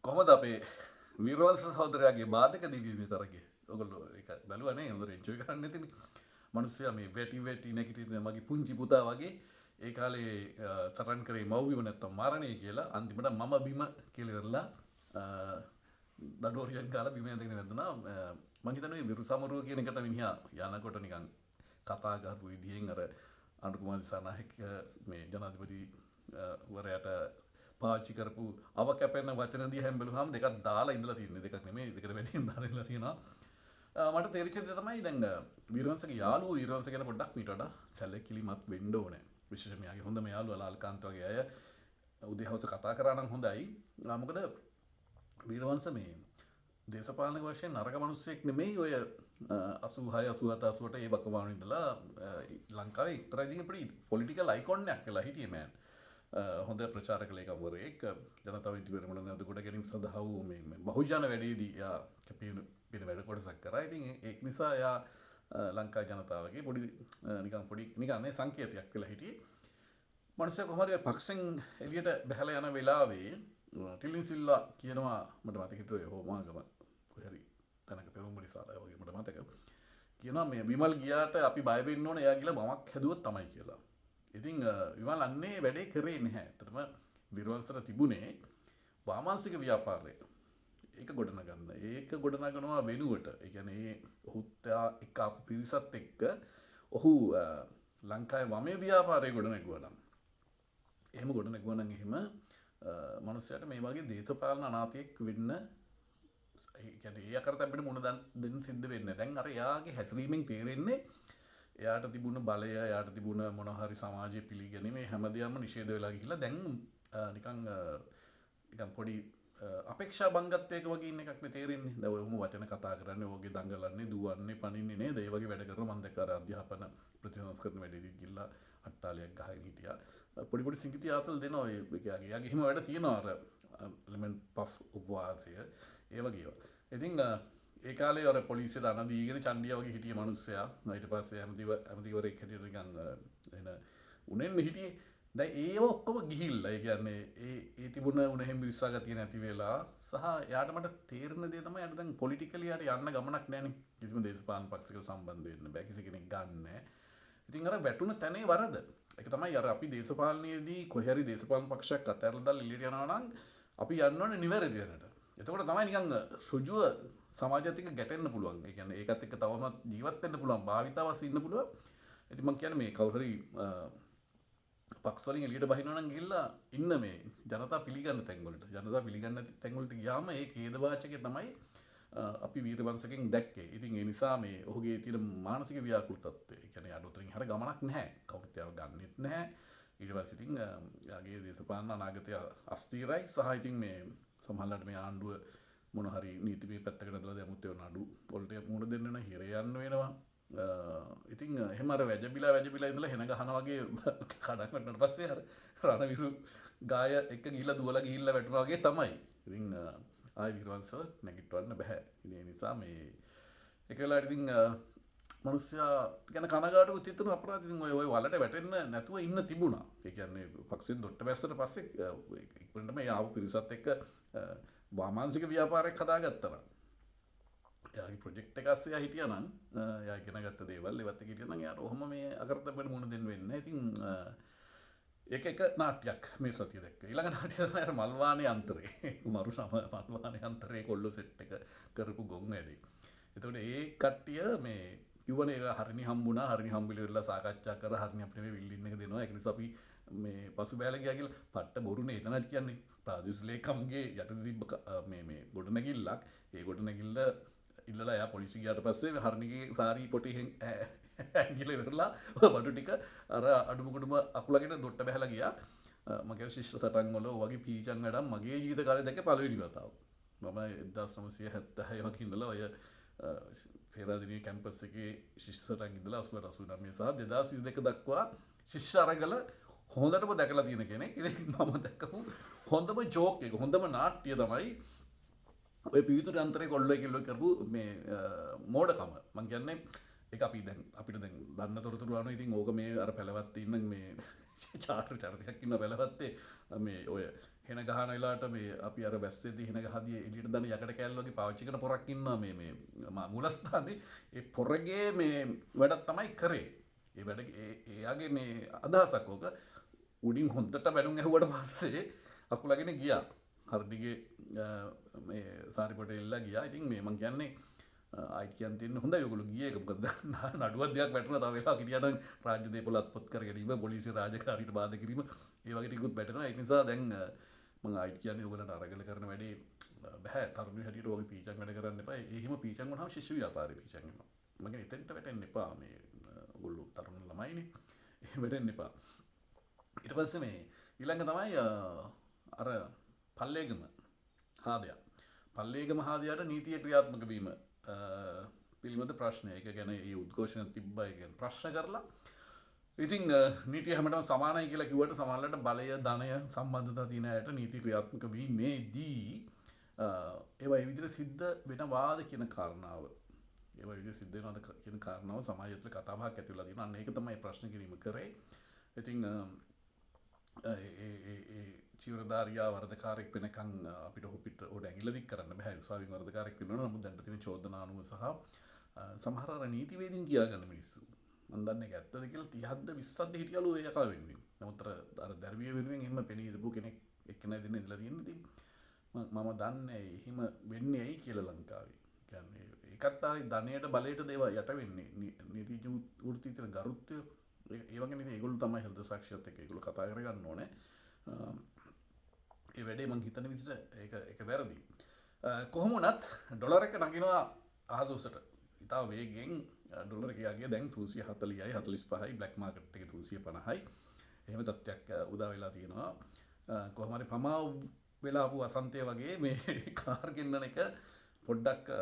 කොහොමද අපේ විරෝධ සහෝදරයාගේ බාධක දිවීමේ තරගේ ඔගොල්ලෝ ඒක බැලුවනේ හොඳට එන්ජොයි කරන්න ඇතිනේ. මිනිස්සයා මේ වැටි වැටි නැගිටින මගේ පුංචි පුතා වගේ ඒ කාලේ තරන් කරේ මව්බිම නැත්තම් මරණය කියලා අන්තිමට මම බිම කියලා ඉවරලා දඩෝරියක් ගාලා බිම ඇඳගෙන වැදුනා. මං හිතන්නේ විරු සමරුව කියන එකට මිනිහා යනකොට නිකන් කතා කරපු විදිහෙන් අර අනුර කුමාර දිසානායක මේ ජනාධිපති වරයාට පාච්චි කරපු අව කැපෙන වචන දිහා බැලුවාම දෙකක් දාලා ඉඳලා තියෙන දෙකක් නෙමෙයි දෙකට වැඩියෙන් දාලා ඉඳලා තියෙනවා. මට තේරිච්ච දේ තමයි දැන් වීරවංශගේ යාළුවෝ වීරවංශ ගැන පොඩ්ඩක් මීට වඩා සැලකිලිමත් වෙන්න ඕනේ. විශේෂයෙන් මෙයාගේ හොඳම යාළුවා ලාල්කාන්ත වගේ අය උදේ හවස කතා කරා නම් හොඳයි. මොකද වීරවංශ මේ දේශපාලනික වශයෙන් නරක මිනිස්සෙක් නෙමෙයි. ඔය 86 87 88 ඒ බකවාන ඉඳලා ලංකාවේ එක්තරා ඉතින් අපිට පොලිටිකල් අයිකොන් එකක් කියලා හිටියේ මෑන්. හොඳ ප්‍රචාරක ලේකම්වරයෙක් ජනතාව ඉදිරියට මොන කොට ගැනීම සඳහා වූ මේ බහුජන වැඩේදී යා කැපෙන වැඩ කොටසක් කරා. ඉතින් ඒක නිසා යා ලංකා ජනතාවගේ පොඩි නිකන් සංකේතයක් කියලා හිටියේ. මනුස්සය කොහොමද පක්ෂෙන් එළියට බහැලා යන වෙලාවේ ටිලින් සිල්වා කියනවා මට මතක හිටියේ හෝමාගම කොහේ හරි තැනක පෙරමුණි සාරය වගේ මට මතක කියනවා මේ විමල් ගියාට අපි බය වෙන්න ඕනේ එයා ගිහලා බමක් හැදුවොත් තමයි කියලා. ඉතින් විමල් අන්නේ වැඩේ කරේ නැහැ. ඇත්තටම විරවංශර තිබුණේ වාමාංශික ව්‍යාපාරය. ඒක ගොඩනගන්න. ඒක ගොඩනගනවා වෙනුවට. ඒ කියන්නේ ඔහුත් එක්ක ආපු පිරිසත් එක්ක ඔහු ලංකාවේ වමේ ව්‍යාපාරය ගොඩනගුවා නම්. එහෙම ගොඩනගුවා නම් එහෙම මනුස්සයට මේ වගේ දේශපාලන අනාථයෙක් වෙන්න ඒ කියන්නේ ඒ අකරත අපිට මුණ දෙන්න සිද්ධ වෙන්නේ. දැන් අර එයාගේ හැසිරීමෙන් තේරෙන්නේ එයාට තිබුණ බලය, එයාට තිබුණ මොන හරි සමාජයේ පිළිගැනීම හැමදේම නිෂේධ වෙලා ගිහිල්ලා දැන් නිකන් පොඩි අපේක්ෂා බංගත්වයක වගේ ඉන්න එකක් නේ තේරෙන්නේ. දැන් ඔය වුම වචන කතා කරන්නේ, ඕගේ දඟලන්නේ, දුවන්නේ, පනින්නේ නේද? ඒ වගේ වැඩ කරන මම දැක්ක අර අධ්‍යාපන ප්‍රතිසංස්කරණ වැඩේදී ගිහිල්ලා අට්ටාලියක් ගහගෙන හිටියා. පොඩි පොඩි සිංකිති ආතල් දෙනවා ඒ එයාගේ එහෙම වැඩ තියෙනවා අර එලිමන්ට් පෆ් උපවාසය ඒ වගේ ඒවා. ඉතින් ඒ කාලේ අර පොලිසියට අණ දීගෙන චණ්ඩියා වගේ හිටිය මිනිස්සයා ඊට පස්සේ ඇමතිවරයෙක් හැටියට නිකන් එන උනෙන් හිටියේ. දැන් ඒව ඔක්කොම ගිහිල්ලා ඒ කියන්නේ ඒ තිබුණ උණෙහිම විශ්වාසගතිය නැති වෙලා සහ එයාට මට තේරෙන දේ තමයි එයාට දැන් පොලිටිකලි යට යන්න ගමනක් නැහනේ. කිසිම දේශපාලන පක්ෂයකට සම්බන්ධ වෙන්න බෑ. කිසි කෙනෙක් ගන්න නැහැ. ඉතින් අර වැටුණ තැනේ වරද. ඒක තමයි අර අපි දේශපාලනයේදී කොහේ හරි දේශපාලන පක්ෂයක් අතහැරලා දාලා එළියට යනවා නම් අපි යන්න ඕනේ නිවැරදි වෙනට. එතකොට තමයි නිකන් සුජුව සමාජයත් එක්ක ගැටෙන්න පුළුවන්. ඒ කියන්නේ ඒකත් එක්ක තවමත් ජීවත් වෙන්න පුළුවන්. භාවිතාවස් ඉන්න පුළුවන්. ඉතින් මම කියන්නේ මේ කවුරු හරි පක්ෂ වලින් එළියට බහිනවා නම් ගිහිල්ලා ඉන්න මේ ජනතා පිළිගන්න තැන් වලට. ජනතා පිළිගන්න තැන් වලට ගියාම ඒ ඛේද වාචකේ තමයි අපි වීරවංශකෙන් දැක්කේ. ඉතින් ඒ නිසා මේ ඔහුගේ තියෙන මානසික ව්‍යාකූලත්වය. ඒ කියන්නේ අඩුතරින් හර ගමනක් නැහැ. කවුරුත් ඒව ගන්නෙත් නැහැ. ඊට පස්සේ ඉතින් යාගේ දේශපාලන අනාගතය අස්ථිරයි. සහ ඉතින් මේ සමහරවිට මේ ආණ්ඩුව මොන හරි නීතිමය පැත්තකට දාලා දැමුත් ඒ නඩු වලට මුහුණ දෙන්න වෙන හිර යන්න වෙනවා. ඉතින් එහෙම අර වැජබිලා ඉඳලා හෙන ගහනා වගේ කඩක් වටනට පස්සේ අර රණවිරු ගාය එක ගිහිල්ලා දුවලා ගිහිල්ලා වැටුණා වගේ තමයි. ඉතින් ආයි විරවංශව නැගිටවන්න බෑ. ඉතින් ඒ නිසා මේ එක වෙලාවට ඉතින් මිනිස්සයා ගැන කනගාටුත් හිතන අපරාධ ඉතින් ඔය වලට වැටෙන්න නැතුව ඉන්න තිබුණා. ඒ කියන්නේ පක්ෂෙන් දොට්ට බැස්සට පස්සේ ඉක්මනටම ඒ ආපු පිරිසත් එක්ක වාමාංශික ව්‍යාපාරයක් හදාගත්තා. එයාගේ ප්‍රොජෙක්ට් එක ASCII හිටියා නම් එයා ඉගෙන ගත්ත දේවල් ඒවත් එක හිටියා නම් එයාට ඔහොම මේ අකරතැබ්බට මුණ දෙන්න වෙන්නේ නැහැ. ඉතින් එක නාට්‍යයක් මේ සතිය දැක්ක. ඊළඟ නාට්‍යය තමයි අර මල්වානේ අන්තරේ. මරු සම මල්වානේ අන්තරේ කොල්ල සෙට් එක කරපු ගොන් වැඩේ. එතකොට ඒ කට්ටිය මේ කිව්වනේ ඒක හරිනි හම්බුණා. හරිනි හම්බෙලා සාකච්ඡා කරලා හරිනි අපිට මේ විල්ලින් එක දෙනවා. ඒක නිසා අපි මේ පසු බෑලා ගියා කියලා පට්ට බොරුනේ එතනත් කියන්නේ. ප්‍රාදේශ ලේකම්ගේ යටතේ තිබ්බ මේ ගොඩනැගිල්ලක්. ඒ ගොඩනැගිල්ල ඉල්ලලා එයා පොලිසිය ගියාට පස්සේ හරිනිගේ සාරි පොටි ඇඟිලි වෙරලා බඩු ටික අර අඩුම කුඩුම අකුලගෙන දොට්ට බහැලා ගියා. මගේ ශිෂ්‍ය සටන් වල වගේ පීචන් වැඩක් මගේ ජීවිත කාලේ දැක්ක පළවෙනි වතාව. මම 1976 වගේ ඉඳලා ඔය පෙරදිනේ කැම්පස් එකේ ශිෂ්‍ය සටන් ඉඳලා 89 සහ 2022 දක්වා ශිෂ්‍ය අරගල හොඳටම දැකලා තියෙන කෙනෙක්. ඉතින් මම දැක්කපු හොඳම ජෝක් එක හොඳම නාට්‍ය තමයි ඔය පිවිතුරු අන්තරේ කොල්ලෝ කිල්ලෝ කරපු මේ මෝඩකම. මං කියන්නේ ඒක අපි දැන් අපිට දැන් දන්න තොරතුරු අනුව ඉතින් ඕක මේ අර පැලවත් ඉන්න මේ චාටර් චරිතයක් ඉන්න බලවත්තේ මේ ඔය හෙන ගහන වෙලාවට මේ අපි අර වැස්සේදී හෙන ගහදී එළියට දාන යකඩ කෑල්ල වගේ පාවිච්චි කරන පොරක් ඉන්නවා මේ මූලස්ථානේ ඒ පොරගේ මේ වැඩක් තමයි කරේ ඒ වැඩ එයාගේ මේ අදහසක් ඕක උඩින් හොඳට බැලුම් ඇහුවට පස්සේ අකුලගෙන ගියා හර්දිගේ මේ සාරිපොට එල්ලා ගියා ඉතින් මේ මං කියන්නේ අයිතියන් තියෙන හොඳයි ඔයගොල්ලෝ ගියේ ඒක මොකද නඩුවක් දෙයක් වැටුණා තව වෙලාවක් හිටියනම් රාජ්‍ය දේපොළ අත්පොත් කර ගැනීම පොලිසිය රාජකාරියට බාධා කිරීම ඒ වගේ ටිකුත් වැටෙනවා ඒ නිසා දැන් මම අයිති කියන්නේ ඔයගොල්ලන්ට අරගල කරන වැඩේ බෑ තරුණිය හැටියට ඔයගේ පීචන් වැඩ කරන්න එපා ඒ හිම පීචන් වුණාම ශිෂ්‍ය ව්‍යාපාරේ පීචන් වෙනවා මම කියන්නේ එතෙන්ට වැටෙන්න එපා මේ ඔයගොල්ලෝ තරුණ ළමයිනේ එහෙම වැටෙන්න එපා ඊට පස්සේ මේ ඊළඟ තමයි අර පල්ලේගම හාදයා පල්ලේගම හාදයාට නීතිය ක්‍රියාත්මක වීම පිළිබඳ ප්‍රශ්නය එක ගැන ඒ උද්ඝෝෂණ තිබ්බයි ගැන ප්‍රශ්න කරලා ඉතින් නීතිය හැමටම සමානයි කියලා කිව්වට සමහරවිට බලය ධනය සම්බන්ධතා තියෙන අයට නීති ක්‍රියාත්මක වීමේදී ඒවා ඒ විදිහට සිද්ධ වෙනවාද කියන කාරණාව ඒවා විදිහට සිද්ධ වෙනවාද කියන කාරණාව සමාජය තුළ කතා බහක් ඇති වෙලා තියෙනවා. අන්න ඒක තමයි ප්‍රශ්න කිරීම කරේ. ඉතින් ඒ චීවරධාරියා වරදකාරයෙක් වෙනකන් අපිට ඔහුපිට උඩ ඇඟිල්ල දික් කරන්න බෑ. උසාවියෙන් වරදකාරයෙක් වෙනවා. නමුත් දැන් තියෙන චෝදනා අනුව සහ සමහර අර නීතිවේදීන් කියා ගන්න මිනිස්සු. මම දන්නේ ඒක ඇත්තද කියලා 30ක්ද 20ක්ද හිටියලු ඒ යකා වෙන්නේ. නමුත් අර දර්විය වෙනුවෙන් එහෙම පෙනී ඉඳපු කෙනෙක් එක්කෙනා දෙන්න ඉඳලා තියෙන ඉතින් මම දන්නේ එහෙම වෙන්නේ ඇයි කියලා ලංකාවේ. කියන්නේ ඒකත් ආයි ධනයට බලයට දේවා යට වෙන්නේ. නීතිඥ වෘත්තියේ තියෙන ගරුත්වය ඒ වගේ නේද ඒගොල්ලෝ තමයි හෘද සාක්ෂියත් එක්ක ඒගොල්ලෝ කතා කරගන්න ඕනේ. ඒ වැඩේ මං හිතන විදිහට ඒක වැරදි. කොහොම වුණත් ඩොලර් එක නගිනවා අහස උසට. ඉතාල වේගෙන් ඩොලර් එක යගේ දැන් 340යි 45යි බ්ලැක් මාකට් එකේ 350යි. එහෙම තත්ත්වයක් උදා වෙලා තියෙනවා. කොහොම හරි පමා වෙලා ආපු අසන්තය වගේ මේ කාර් ගෙන්නන එක පොඩ්ඩක්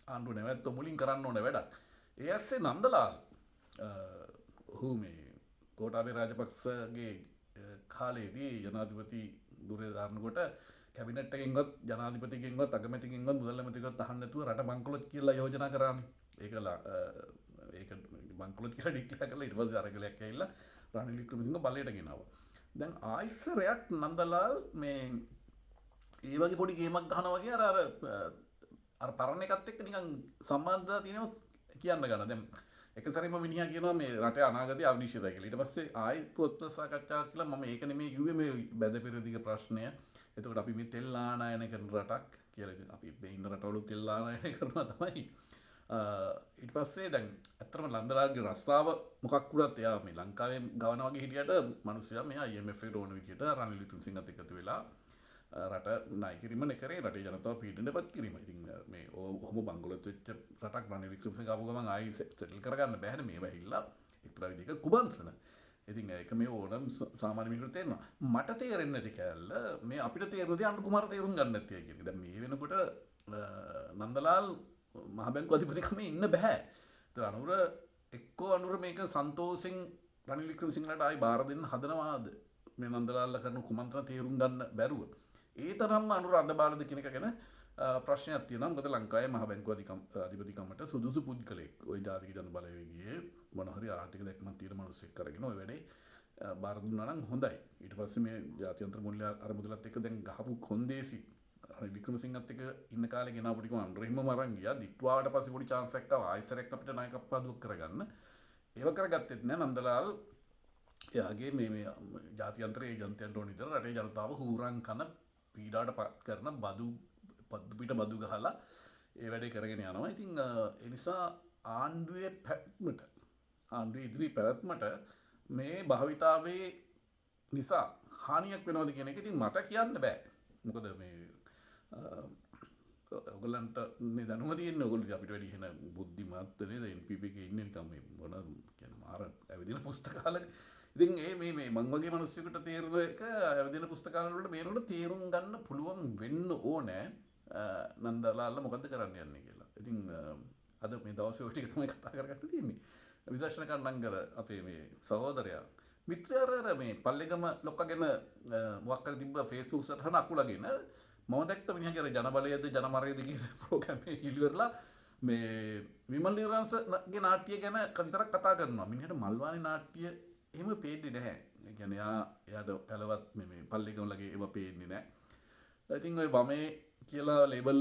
ආණ්ඩුව නැවැත්ත මුලින් කරන්න ඕන වැඩක්. ඒ ඇස්සේ නන්දලාල් ඔහු මේ ගෝඨාභය රාජපක්ෂගේ කාලේදී ජනාධිපති දුරේ දානකොට කැබිනට් එකෙන්වත් ජනාධිපතිගෙන්වත් අගමැතිගෙන්වත් මුදල් ඇමතිගෙන්වත් අහන්න නැතුව රට බංකොලොත් කියලා යෝජනා කරානේ. ඒක බංකොලොත් කියලා ඩික්ලෙයාර් කළා. ඊට පස්සේ අරගලයක් ඇවිල්ලා රනිල් වික්‍රමසිංහ බලයට ගෙනාවා. දැන් ආයිසරයක් නන්දලාල් මේ ඒ වගේ පොඩි ගේමක් ගහනවා වගේ අර පරණ එකත් එක්ක නිකන් සම්බන්ධතා තියෙනවා කියන්න ගන්න. දැන් එක සැරේම මිනිහා කියනවා මේ රටේ අනාගතය අවිනිශ්චිතයි කියලා. ඊට පස්සේ ආයි පොත් සාකච්ඡාවක් කියලා මම ඒක නෙමෙයි කිව්වේ මේ බැද පෙරදිග ප්‍රශ්නය. එතකොට අපි මේ තෙල් ආනයන කරන රටක් කියලා අපි මේ ඉන්න රටවල තෙල් ආනයන කරනවා තමයි. ඊට පස්සේ දැන් ඇත්තටම ලන්දලාගේ රස්සාව මොකක් වුණත් එයා මේ ලංකාවේ ගවන වගේ හිටියට මිනිස්සයා මෙයා IMF එකට ඕන විදියට රනිල් වික්‍රමසිංහත් එක්කතු වෙලා රට ණය කිරීම නෙකරේ රටේ ජනතාව පීඩනයටපත් කිරීම. ඉතින් මේ ඔහොම බංගලොත් වෙච්ච රටක් රනිල් වික්‍රමසිංහ ආපු ගමන් ආයි සෙටල් කරගන්න බෑනේ මේව ඇහිලා එක්තරා විදිහක කුබන්ත්‍රණ. ඉතින් ඒක මේ ඕනම් සාමාන්‍ය මිනිහෙකුට තේරෙනවා. මට තේරෙන්නේ නැති කැලල මේ අපිට තේරෙන්නේ අනුර කුමාර තේරුම් ගන්න නැති අය කියන්නේ. දැන් මේ වෙනකොට නන්දලාල් මහ බැංකුව අධිපතිකමේ ඉන්න බෑ. ඒතර අනුර එක්කෝ අනුර මේක සන්තෝෂෙන් රනිල් වික්‍රමසිංහලට ආයි බාර දෙන්න හදනවාද මේ නන්දලාල්ලා කරන කුමන්ත්‍රණ තේරුම් ගන්න බැරුව. ඒ තරම්ම අනුර අද බාරද කියන එක ගැන ප්‍රශ්නයක් තියෙනවා. මොකද ලංකාවේ මහ බැංකුව අධිපතිකමට සුදුසු පුද්ගලෙක් ওই ජාතික ජන බලවේගයේ මොන හරි ආර්ථික දැක්මක් තියෙන මිනිස්සෙක් කරගෙන ওই වැඩේ බාර දුන්නා නම් හොඳයි. ඊට පස්සේ මේ ජාත්‍යන්තර මුල්‍ය අරමුදලත් එක්ක දැන් ගහපු කොන්දේසි වික්‍රමසිංහත් එක්ක ඉන්න කාලේ ගෙනාපු ටික අන්රිහිම මරන් ගියා. දිට්වාවට පස්සේ පොඩි chance එකක් ආවා. ආයිසරයක් අපිට නායකත්වයක් කරගන්න. ඒව කරගත්තෙත් නෑ නන්දලාල්. එයාගේ මේ ජාත්‍යන්තර ඒජන්තයන්ට ඕන විතර රටේ ජනතාව හූරන් කන පීඩාවට පත් කරන බදු පිට බදු ගහලා ඒ වැඩේ කරගෙන යනවා. ඉතින් ඒ නිසා ආණ්ඩුවේ පැවැත්මට ආණ්ඩුවේ ඉදිරි පැවැත්මට මේ භාවිතාවේ නිසා හානියක් වෙනවද කියන එක ඉතින් මට කියන්න බෑ. මොකද මේ ඔයගලන්ට මේ දැනුම තියෙන ඔයගොල්ලෝ අපිට වැඩි වෙන බුද්ධිමත් නේද NPP එකේ ඉන්නේ නිකන් මේ මොන කියන්නේ මාර ඇවිදින පුස්තකාලේ. ඉතින් මේ මං වගේ මිනිස්සුන්ට තේරෙන එක ඇවිදින පුස්තකාල වලට මේනකොට තේරුම් ගන්න පුළුවන් වෙන්න ඕනේ නන්දලාල්ලා මොකද්ද කරන්න යන්නේ කියලා. ඉතින් අද මේ දවසේ ඔය ටික තමයි කතා කරගන්න තියෙන්නේ. විදර්ශන කණ්ණංගර අපේ මේ සහෝදරයා මිත්‍රයාර මේ පල්ලේගම ලොක්කගෙන මොකක් කර තිබ්බ Facebook සටහන අකුලගෙන මම දැක්ක මිනිහාගේ ජනබලයේද ජනමරයේද කියන ප්‍රෝග්‍රෑම් එක ඉලිවරලා මේ විමල් නිරංශගේ නාට්‍ය ගැන විතරක් කතා කරනවා. මිනිහට මල්වානි නාට්‍ය එහෙම පේන්නේ නැහැ. ගැන යාට පැළවත් මේ පල්ලිකවලගේ එම පේන්නේ නෑ ඉතින් ඔය වමේ කියලා ලේබල්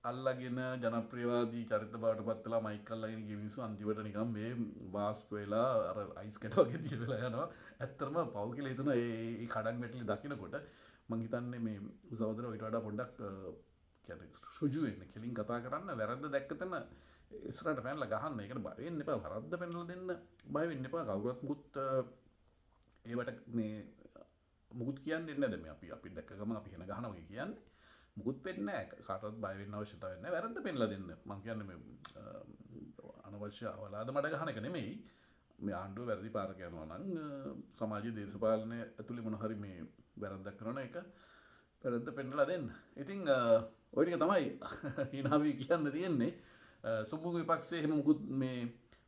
අල්ලගෙන ජනප්‍රියවාදී චරිත බවට පත්වෙලා මයික් අල්ලගෙන ගිය මිනිස්සු අන්තිමට නිකන් මේ වාස්ප් වෙලා අර අයිස් කැට වගේ දිය වෙලා යනවා ඇත්තටම පව් කියලා හිතුණා ඒ කඩන් වැටලි දකින්නකොට මං හිතන්නේ මේ උසවදර ඊට වඩා පොඩ්ඩක් කියන්නේ සුජු වෙන්න කෙලින් කතා කරන්න වැරද්ද දැක්ක තැන ඉස්සරහට පැනලා ගහන්න ඒකට බය වෙන්න එපා වරද්ද පෙන්නලා දෙන්න බය වෙන්න එපා කවුරුත් මුකුත් ඒවට මේ මුකුත් කියන්නේ නැහැ මේ අපි දැක්ක ගම අපි වෙන ගහනවා වගේ කියන්නේ මුකුත් වෙන්නේ නැහැ කාටවත් බය වෙන්න අවශ්‍යතාවයක් නැහැ වැරද්ද පෙන්නලා දෙන්න මම කියන්නේ මේ අනවශ්‍ය අවලාද මඩ ගහන එක නෙමෙයි මේ ආණ්ඩුව වැරදි පාරක යනවා නම් සමාජීය දේශපාලනය ඇතුලේ මොන හරි මේ වැරද්දක් කරන එක වැරද්ද පෙන්නලා දෙන්න ඉතින් ඔය ටික තමයි හිනාවි කියන්න තියෙන්නේ සුබුග විපක්ෂයේ එහෙම මුකුත් මේ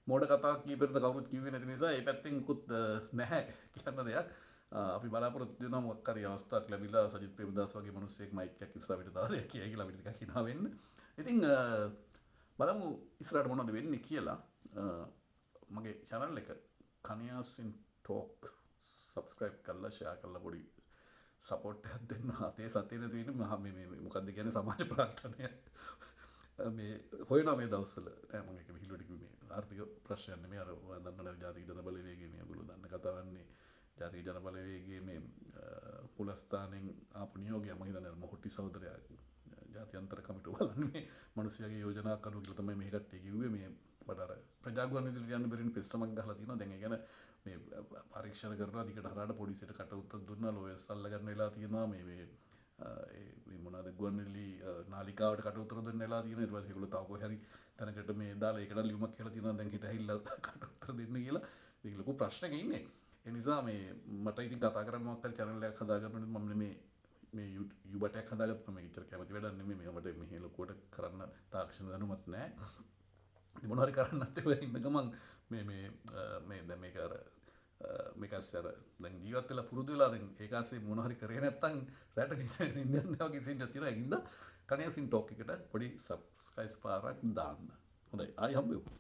මෝඩ කතා කීපෙකට කවුරුත් කිව්වේ නැති නිසා ඒ පැත්තෙන් මුකුත් නැහැ කියන්න දෙයක් අපි බලාපොරොත්තු වෙනවා මොකක් හරි අවස්ථාවක් ලැබිලා සජිත් ප්‍රේමදාස වගේ මිනිස්සෙක් මයික් එකක් ඉස්සරහට දාලා දෙයක් කියයි කියලා අපිට ටිකක් hina වෙන්න. ඉතින් බලමු ඉස්සරහට මොනවද වෙන්නේ කියලා. මගේ channel එක කනියාසින් ටෝක් subscribe කරලා share කරලා පොඩි support එකක් දෙන්න. අතේ සතියේ තියෙන මේ මොකක්ද කියන්නේ සමාජ ප්‍රාර්ථනය මේ හොයනවා මේ දවස්වල නෑ මම ඒක විහිළුවට කිව්වේ මේ ආර්ථික ප්‍රශ්නයක් නෙමෙයි අර දන්නවනේ ජාතික ජන බලවේගයේ මේගොල්ලෝ දන්න කතාවන්නේ ජාතික ජන බලවේගයේ මේ පුලස්ථානෙන් ආපු නියෝගය මම හිතන්නේ මොහොටි සහෝදරයා ජාත්‍යන්තර කමිටුව බලන්නේ මේ මිනිස්සුගේ යෝජනා කරනු කියලා තමයි මේ කට්ටිය කිව්වේ මේ මට අර ප්‍රජාගුවන් විදුලියට යන්න බැරින පෙස්සමක් ගහලා තියෙනවා දැන් ඒ ගැන මේ පරීක්ෂණ කරලා දිකට හරහාට පොලිසියට කට උත්තර දුන්නා ලෝයර්ස් අල්ලගන්න වෙලා තියෙනවා මේ මොනවද ගුවන්විදුලි නාලිකාවට කට උතර දෙන්න වෙලා තියෙනවා ඊට පස්සේ ඒගොල්ලෝ තව කොහේ හරි තැනකට මේ දාලා ඒකට ලියුමක් කියලා තියෙනවා දැන් හිට ඇහිල්ලා කට උතර දෙන්න කියලා ඒක ලොකු ප්‍රශ්නයක් ඉන්නේ ඒ නිසා මේ මට ඉතින් කතා කරන්න මොකක් හරි channel එකක් හදාගන්න ඕනේ මම මේ YouTube එකක් හදාගත්තා මේක ඉතර කැමති වැඩක් නෙමෙයි මට මෙහෙ ලොකුවට කරන්න තාක්ෂණ දැනුමක් නැහැ මොන හරි කරන්නත් ඒවා ඉන්න ගමන් මේ දැන් මේක අර මේකස් අර දැන් ජීවත් වෙලා පුරුදු වෙලා දැන් ඒක ASCII මොන හරි කරේ නැත්තම් රැට නිදන්න වගේ සින්දක් තියෙනවා ඒකින්ද කණේ සින් ටෝක් එකට පොඩි සබ්ස්ක්‍රයිබ් පාරක් දාන්න හොඳයි ආයි හම්බෙමු